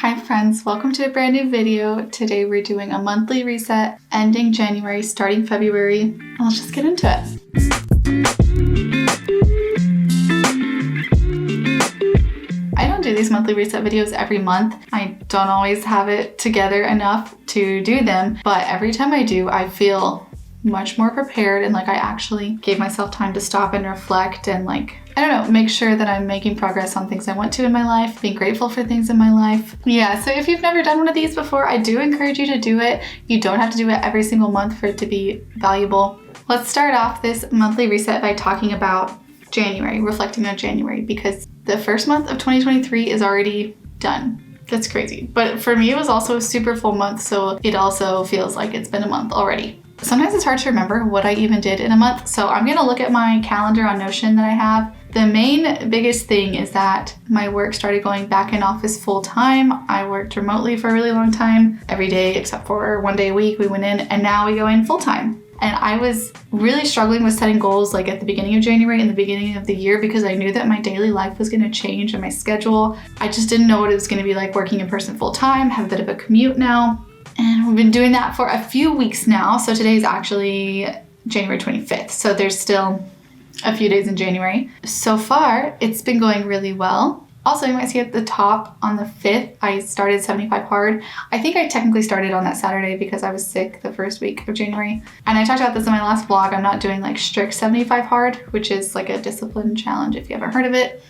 Hi friends, welcome to a brand new video. Today we're doing a monthly reset, ending January, starting February, and let's just get into it. I don't do these monthly reset videos every month. I don't always have it together enough to do them, but every time I do, I feel much more prepared and like I actually gave myself time to stop and reflect and make sure that I'm making progress on things I want to in my life, being grateful for things in my life. Yeah, so if you've never done one of these before, I do encourage you to do it. You don't have to do it every single month for it to be valuable. Let's start off this monthly reset by talking about January, reflecting on January, because the first month of 2023 is already done. That's crazy. But for me, it was also a super full month, so it also feels like it's been a month already. Sometimes it's hard to remember what I even did in a month, so I'm gonna look at my calendar on Notion that I have. The biggest thing is that my work started going back in office full time. I worked remotely for a really long time, every day except for one day a week we went in, and now we go in full time. And I was really struggling with setting goals like at the beginning of January and the beginning of the year because I knew that my daily life was gonna change and my schedule. I just didn't know what it was gonna be like working in person full time, have a bit of a commute now. And we've been doing that for a few weeks now. So today is actually January 25th. So there's still a few days in January. So far, it's been going really well. Also, you might see at the top on the 5th, I started 75 hard. I think I technically started on that Saturday because I was sick the first week of January. And I talked about this in my last vlog. I'm not doing like strict 75 hard, which is like a discipline challenge. If you haven't heard of it,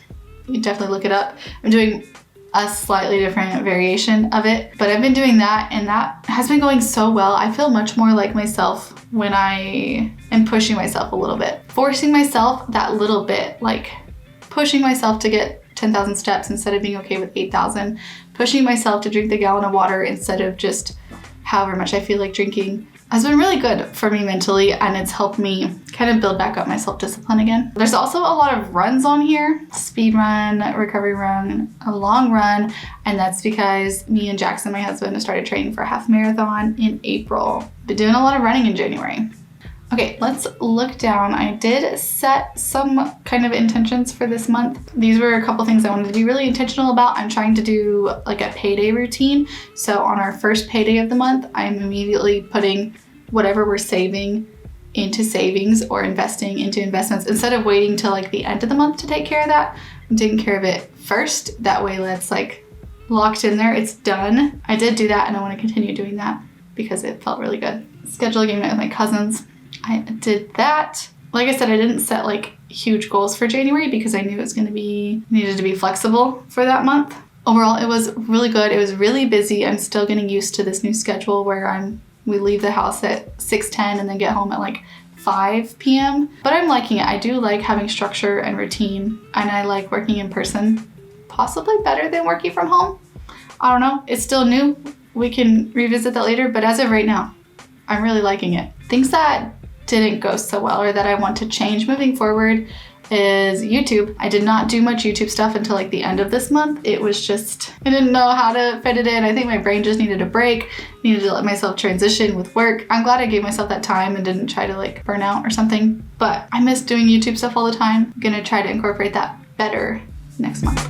you can definitely look it up. I'm doing a slightly different variation of it, but I've been doing that and that has been going so well. I feel much more like myself when I am pushing myself a little bit, forcing myself that little bit, like pushing myself to get 10,000 steps instead of being okay with 8,000, pushing myself to drink the gallon of water instead of just however much I feel like drinking, has been really good for me mentally, and it's helped me kind of build back up my self-discipline again. There's also a lot of runs on here, speed run, recovery run, a long run, and that's because me and Jackson, my husband, have started training for a half marathon in April. Been doing a lot of running in January. Okay, let's look down. I did set some kind of intentions for this month. These were a couple things I wanted to be really intentional about. I'm trying to do like a payday routine. So on our first payday of the month, I'm immediately putting whatever we're saving into savings or investing into investments instead of waiting till like the end of the month to take care of that. I'm taking care of it first. That way it's like locked in there, it's done. I did do that and I want to continue doing that because it felt really good. Schedule a game night with my cousins. I did that. Like I said, I didn't set like huge goals for January because I knew it was needed to be flexible for that month. Overall, it was really good. It was really busy. I'm still getting used to this new schedule where we leave the house at 6:10 and then get home at like 5 p.m. But I'm liking it. I do like having structure and routine, and I like working in person, possibly better than working from home. I don't know. It's still new. We can revisit that later, but as of right now, I'm really liking it. Things that didn't go so well or that I want to change moving forward is YouTube. I did not do much YouTube stuff until like the end of this month. It was just, I didn't know how to fit it in. I think my brain just needed a break, needed to let myself transition with work. I'm glad I gave myself that time and didn't try to like burn out or something, but I miss doing YouTube stuff all the time. I'm gonna try to incorporate that better next month.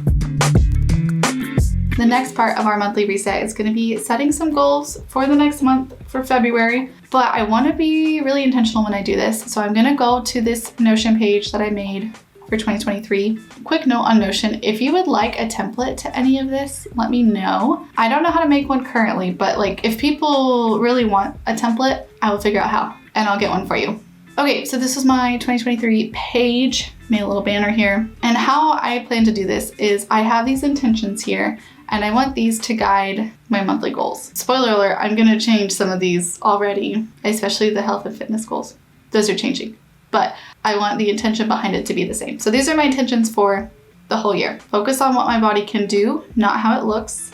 The next part of our monthly reset is going to be setting some goals for the next month for February, but I want to be really intentional when I do this. So I'm going to go to this Notion page that I made for 2023. Quick note on Notion, if you would like a template to any of this, let me know. I don't know how to make one currently, but like if people really want a template, I will figure out how and I'll get one for you. Okay, so this is my 2023 page, made a little banner here. And how I plan to do this is I have these intentions here and I want these to guide my monthly goals. Spoiler alert, I'm gonna change some of these already, especially the health and fitness goals. Those are changing, but I want the intention behind it to be the same. So these are my intentions for the whole year. Focus on what my body can do, not how it looks.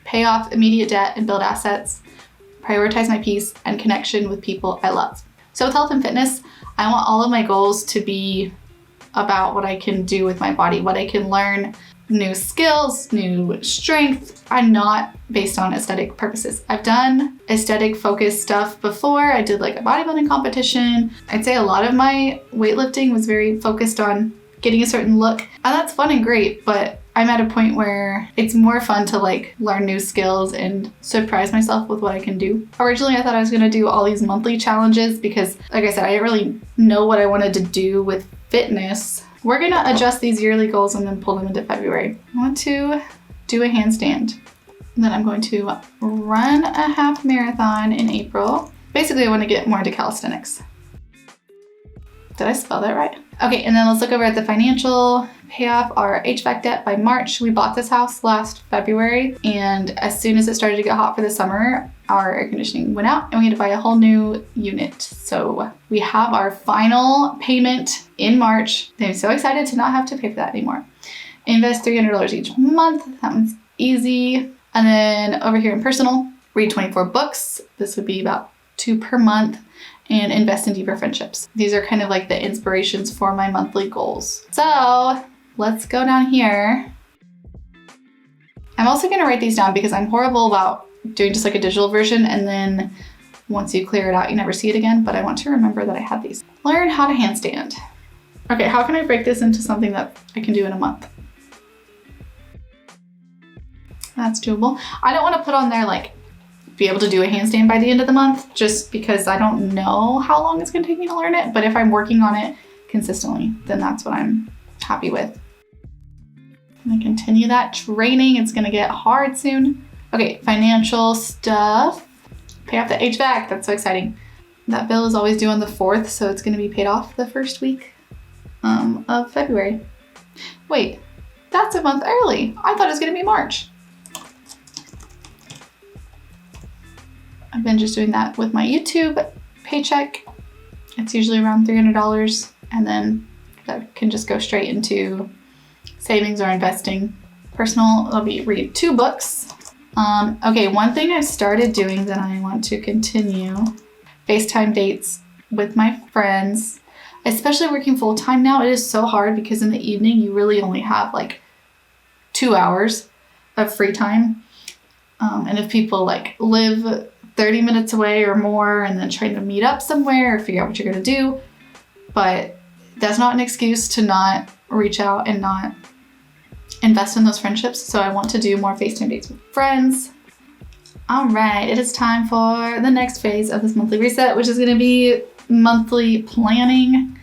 Pay off immediate debt and build assets. Prioritize my peace and connection with people I love. So with health and fitness, I want all of my goals to be about what I can do with my body, what I can learn, new skills, new strength, and not based on aesthetic purposes. I've done aesthetic focused stuff before. I did like a bodybuilding competition. I'd say a lot of my weightlifting was very focused on getting a certain look, and that's fun and great, but I'm at a point where it's more fun to like learn new skills and surprise myself with what I can do. Originally, I thought I was gonna do all these monthly challenges because, like I said, I didn't really know what I wanted to do with fitness. We're gonna adjust these yearly goals and then pull them into February. I want to do a handstand. And then I'm going to run a half marathon in April. Basically, I want to get more into calisthenics. Did I spell that right? Okay, and then let's look over at the financial. Pay off our HVAC debt by March. We bought this house last February, and as soon as it started to get hot for the summer, our air conditioning went out and we had to buy a whole new unit. So we have our final payment in March. I'm so excited to not have to pay for that anymore. Invest $300 each month. That one's easy. And then over here in personal, read 24 books. This would be about 2 per month. And invest in deeper friendships. These are kind of like the inspirations for my monthly goals. So let's go down here. I'm also gonna write these down because I'm horrible about doing just like a digital version, and then once you clear it out, you never see it again, but I want to remember that I had these. Learn how to handstand. Okay, how can I break this into something that I can do in a month? That's doable. I don't wanna put on there like, be able to do a handstand by the end of the month, just because I don't know how long it's gonna take me to learn it. But if I'm working on it consistently, then that's what I'm happy with. I'm gonna continue that training. It's gonna get hard soon. Okay, financial stuff. Pay off the HVAC, that's so exciting. That bill is always due on the 4th, so it's gonna be paid off the first week of February. Wait, that's a month early. I thought it was gonna be March. I've been just doing that with my YouTube paycheck. It's usually around $300, and then that can just go straight into savings or investing. Personal, it'll be read 2 books. Okay, one thing I've started doing that I want to continue, FaceTime dates with my friends, especially working full time now. It is so hard because in the evening you really only have like 2 hours of free time. And if people like live 30 minutes away or more and then trying to meet up somewhere or figure out what you're gonna do. But that's not an excuse to not reach out and not invest in those friendships. So I want to do more FaceTime dates with friends. All right, it is time for the next phase of this monthly reset, which is gonna be monthly planning.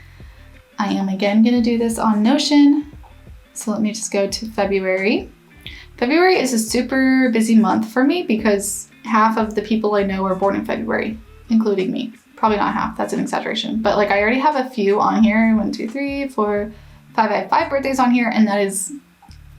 I am again gonna do this on Notion. So let me just go to February. February is a super busy month for me because half of the people I know are born in February, including me. Probably not half, that's an exaggeration. But like I already have a few on here. 1, 2, 3, 4, 5. I have 5 birthdays on here, and that is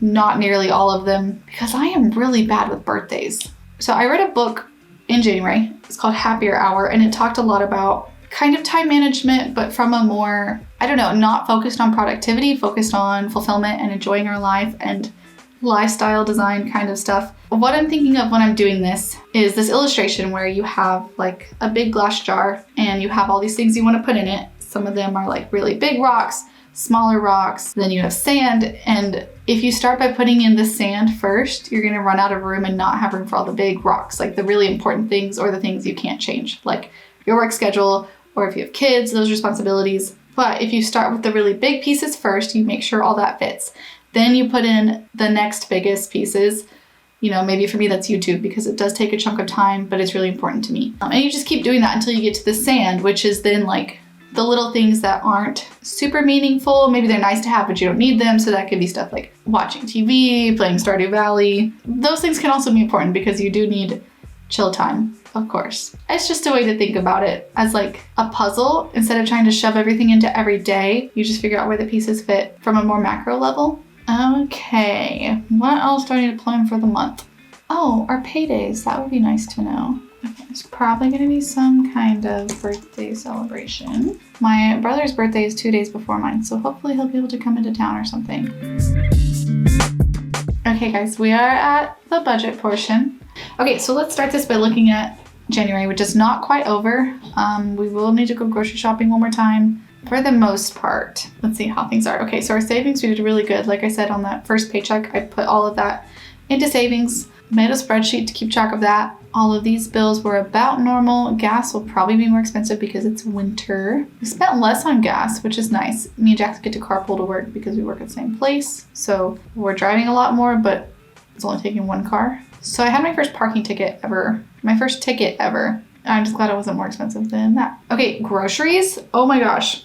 not nearly all of them because I am really bad with birthdays. So I read a book in January. It's called Happier Hour, and it talked a lot about kind of time management, but from a more, I don't know, not focused on productivity, focused on fulfillment and enjoying our life and lifestyle design kind of stuff. What I'm thinking of when I'm doing this is this illustration where you have like a big glass jar and you have all these things you want to put in it. Some of them are like really big rocks, smaller rocks, then you have sand. And if you start by putting in the sand first, you're going to run out of room and not have room for all the big rocks, like the really important things or the things you can't change, like your work schedule, or if you have kids, those responsibilities. But if you start with the really big pieces first, you make sure all that fits. Then you put in the next biggest pieces. You know, maybe for me that's YouTube because it does take a chunk of time, but it's really important to me. And you just keep doing that until you get to the sand, which is then like the little things that aren't super meaningful. Maybe they're nice to have, but you don't need them. So that could be stuff like watching TV, playing Stardew Valley. Those things can also be important because you do need chill time, of course. It's just a way to think about it as like a puzzle. Instead of trying to shove everything into every day, you just figure out where the pieces fit from a more macro level. Okay, what else do I need to plan for the month? Oh, our paydays, that would be nice to know. Okay, it's probably gonna be some kind of birthday celebration. My brother's birthday is 2 days before mine, so hopefully he'll be able to come into town or something. Okay guys, we are at the budget portion. Okay, so let's start this by looking at January, which is not quite over. We will need to go grocery shopping one more time. For the most part, let's see how things are. Okay, so our savings, we did really good. Like I said, on that first paycheck, I put all of that into savings. Made a spreadsheet to keep track of that. All of these bills were about normal. Gas will probably be more expensive because it's winter. We spent less on gas, which is nice. Me and Jackson get to carpool to work because we work at the same place. So we're driving a lot more, but it's only taking one car. So I had my first parking ticket ever. My first ticket ever. I'm just glad it wasn't more expensive than that. Okay, groceries. Oh my gosh.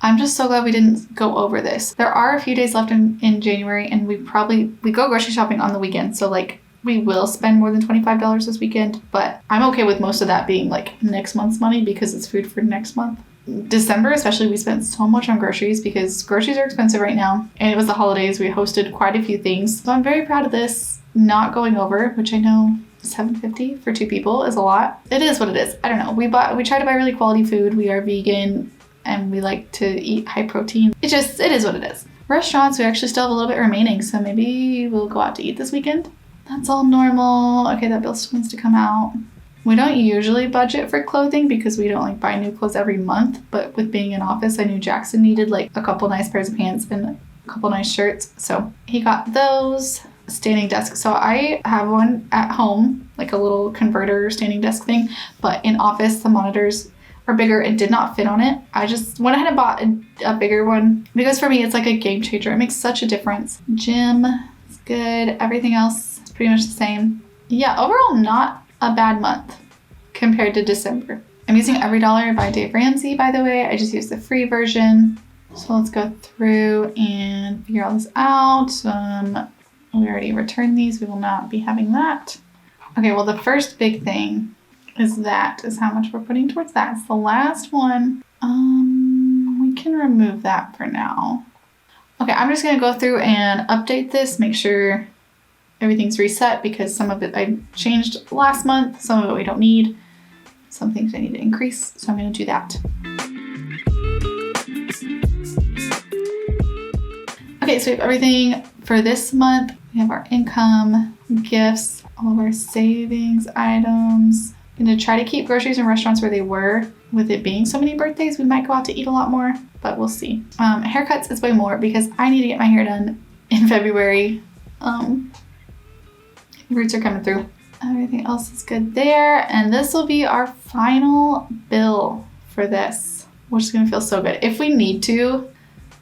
I'm just so glad we didn't go over this. There are a few days left in January, and we go grocery shopping on the weekend. So like we will spend more than $25 this weekend, but I'm okay with most of that being like next month's money because it's food for next month. December especially, we spent so much on groceries because groceries are expensive right now, and it was the holidays. We hosted quite a few things. So I'm very proud of this not going over, which I know $7.50 for 2 people is a lot. It is what it is. I don't know. We try to buy really quality food. We are vegan and we like to eat high protein. It is what it is. Restaurants, we actually still have a little bit remaining, so maybe we'll go out to eat this weekend. That's all normal. Okay, that bill still needs to come out. We don't usually budget for clothing because we don't like buy new clothes every month, but with being in office, I knew Jackson needed like a couple nice pairs of pants and a couple nice shirts, so he got those. Standing desk. So I have one at home, like a little converter standing desk thing, but in office, the monitors are bigger and did not fit on it. I just went ahead and bought a bigger one because for me, it's like a game changer. It makes such a difference. Gym is good. Everything else is pretty much the same. Yeah, overall, not a bad month compared to December. I'm using Every Dollar by Dave Ramsey, by the way. I just used the free version. So let's go through and figure all this out. We already returned these. We will not be having that. Okay, well, the first big thing is how much we're putting towards that. It's the last one. We can remove that for now. Okay, I'm just going to go through and update this, make sure everything's reset because some of it I changed last month. Some of it we don't need. Some things I need to increase, so I'm going to do that. Okay, so we have everything for this month. We have our income, gifts, all of our savings items. I'm going to try to keep groceries and restaurants where they were. With it being so many birthdays, we might go out to eat a lot more, but we'll see. Haircuts is way more because I need to get my hair done in February. Roots are coming through. Everything else is good there. And this will be our final bill for this, which is going to feel so good. If we need to,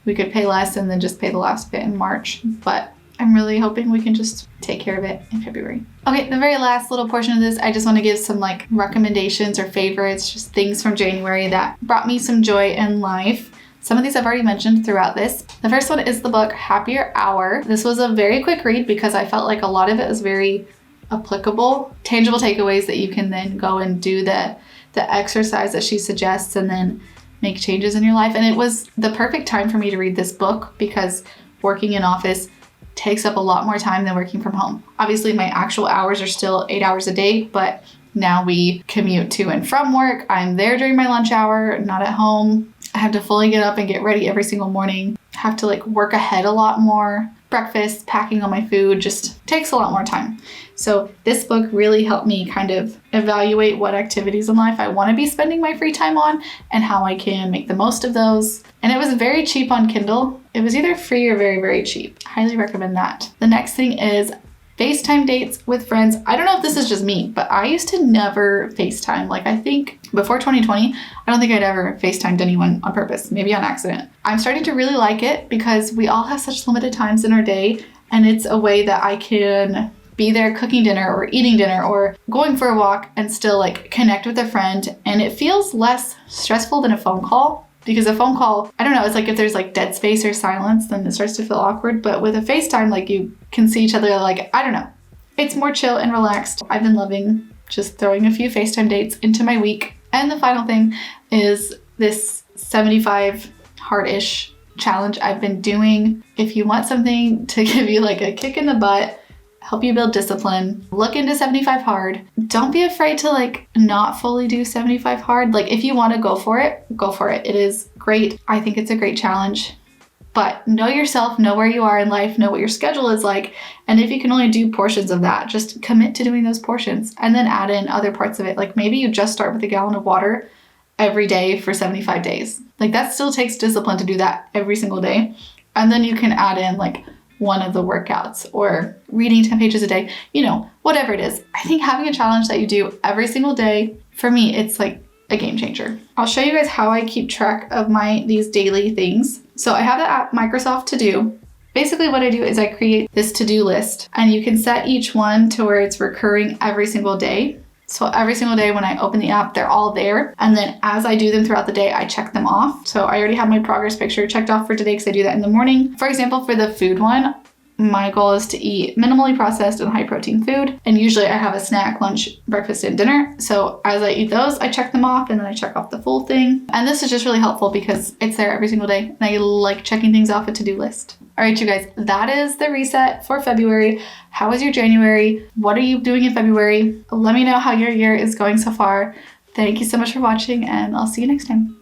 we could pay less and then just pay the last bit in March, but I'm really hoping we can just take care of it in February. Okay, the very last little portion of this, I just want to give some like recommendations or favorites, just things from January that brought me some joy in life. Some of these I've already mentioned throughout this. The first one is the book Happier Hour. This was a very quick read because I felt like a lot of it was very applicable, tangible takeaways that you can then go and do the exercise that she suggests and then make changes in your life. And it was the perfect time for me to read this book because working in office takes up a lot more time than working from home. Obviously, my actual hours are still 8 hours a day, but now we commute to and from work. I'm there during my lunch hour, not at home. I have to fully get up and get ready every single morning. I have to like work ahead a lot more. Breakfast, packing all my food just takes a lot more time. So this book really helped me kind of evaluate what activities in life I want to be spending my free time on and how I can make the most of those. And it was very cheap on Kindle. It was either free or very, very cheap. I highly recommend that. The next thing is FaceTime dates with friends. I don't know if this is just me, but I used to never FaceTime. Like I think before 2020, I don't think I'd ever FaceTimed anyone on purpose, maybe on accident. I'm starting to really like it because we all have such limited times in our day, and it's a way that I can be there cooking dinner or eating dinner or going for a walk and still like connect with a friend. And it feels less stressful than a phone call. Because a phone call, I don't know, it's like if there's like dead space or silence, then it starts to feel awkward. But with a FaceTime, like you can see each other, like, I don't know. It's more chill and relaxed. I've been loving just throwing a few FaceTime dates into my week. And the final thing is this 75 hard-ish challenge I've been doing. If you want something to give you like a kick in the butt, help you build discipline, look into 75 hard. Don't be afraid to like not fully do 75 hard. Like if you want to go for it, go for it. It is great. I think it's a great challenge. But know yourself, know where you are in life, know what your schedule is like. And if you can only do portions of that, just commit to doing those portions and then add in other parts of it. Like maybe you just start with a gallon of water every day for 75 days. Like that still takes discipline to do that every single day. And then you can add in like one of the workouts or reading 10 pages a day, you know, whatever it is. I think having a challenge that you do every single day, for me, it's like a game changer. I'll show you guys how I keep track of these daily things. So I have the app Microsoft To Do. Basically what I do is I create this to-do list, and you can set each one to where it's recurring every single day. So every single day when I open the app, they're all there. And then as I do them throughout the day, I check them off. So I already have my progress picture checked off for today because I do that in the morning. For example, for the food one, my goal is to eat minimally processed and high protein food. And usually I have a snack, lunch, breakfast, and dinner. So as I eat those, I check them off and then I check off the full thing. And this is just really helpful because it's there every single day. And I like checking things off a to-do list. All right, you guys, that is the reset for February. How was your January? What are you doing in February? Let me know how your year is going so far. Thank you so much for watching, and I'll see you next time.